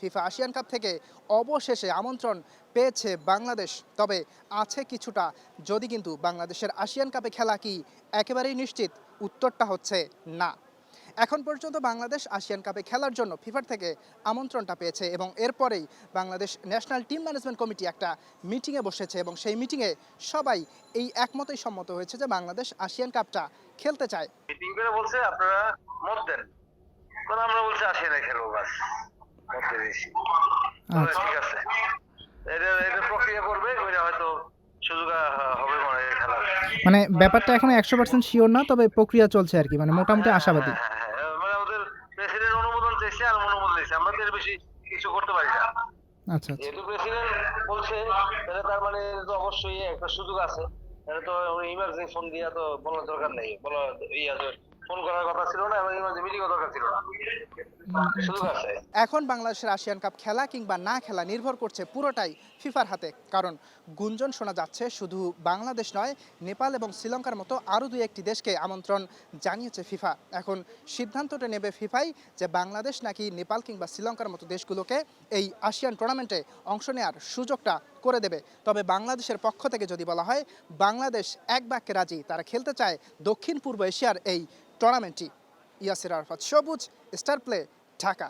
FIFA Asian cup থেকে অবশেষে আমন্ত্রণ পেয়েছে বাংলাদেশ। তবে আছে কিছুটা যদি, কিন্তু বাংলাদেশের এশিয়ান কাপে খেলা কি একেবারেই নিশ্চিত? উত্তরটা হচ্ছে না। এখন পর্যন্ত বাংলাদেশ এশিয়ান কাপে খেলার জন্য ফিফার থেকে আমন্ত্রণটা পেয়েছে এবং এরপরেই Bangladesh national team management committee একটা মিটিংয়ে বসেছে এবং সেই মিটিংয়ে সবাই এই একমতেই সম্মত হয়েছে যে বাংলাদেশ এশিয়ান কাপটা খেলতে চায়। মিটিং করে বলছে আপনারা মত দেন, কারণ আমরা বলছি আসিয়ানে খেলবো, বাস মত দিয়ে দিয়েছি। আচ্ছা। ঠিক আছে, এটা প্রক্রিয়া করবে, ওইটা হয়তো সুযোগ হবে মনে হয় খেলার। মানে ব্যাপারটা এখনো 100% শিওর না, তবে প্রক্রিয়া চলছে আর কি, মানে মোটামুটি হ্যাঁ আশাবাদী। হ্যাঁ হ্যাঁ হ্যাঁ, মানে আমাদের প্রেসিডেন্ট অনুমোদন চাইছে আর অনুমোদন দিয়েছে, আমরা তো এর বেশি কিছু করতে পারি না। আচ্ছা আচ্ছা। যেহেতু প্রেসিডেন্ট বলছে, তাহলে তার মানে তো অবশ্যই একটা সুযোগ আছে। এটা তো ইমার্জেন্সি ফোন দিয়া তো বলার দরকার নেই, বলা ফোন করার কথা ছিল না এবং ইমার্জেন্সি মিটিং দরকার ছিল না, সুযোগ আচ্ছা। আছে। এখন বাংলাদেশের এশিয়ান কাপ খেলা কিংবা না খেলা নির্ভর করছে পুরোটাই ফিফার হাতে। কারণ গুঞ্জন শোনা যাচ্ছে শুধু বাংলাদেশ নয়, নেপাল এবং শ্রীলঙ্কার মতো আরও দুই একটি দেশকে আমন্ত্রণ জানিয়েছে ফিফা। এখন সিদ্ধান্তটা নেবে ফিফাই যে বাংলাদেশ নাকি নেপাল কিংবা শ্রীলঙ্কার মতো দেশগুলোকে এই এশিয়ান টুর্নামেন্টে অংশ নেওয়ার সুযোগটা করে দেবে। তবে বাংলাদেশের পক্ষ থেকে যদি বলা হয়, বাংলাদেশ এক বাক্যে রাজি, তারা খেলতে চায় দক্ষিণ পূর্ব এশিয়ার এই টুর্নামেন্টটি। ইয়াসির আরাফাত, সবুজ, স্টার প্লে, ঢাকা।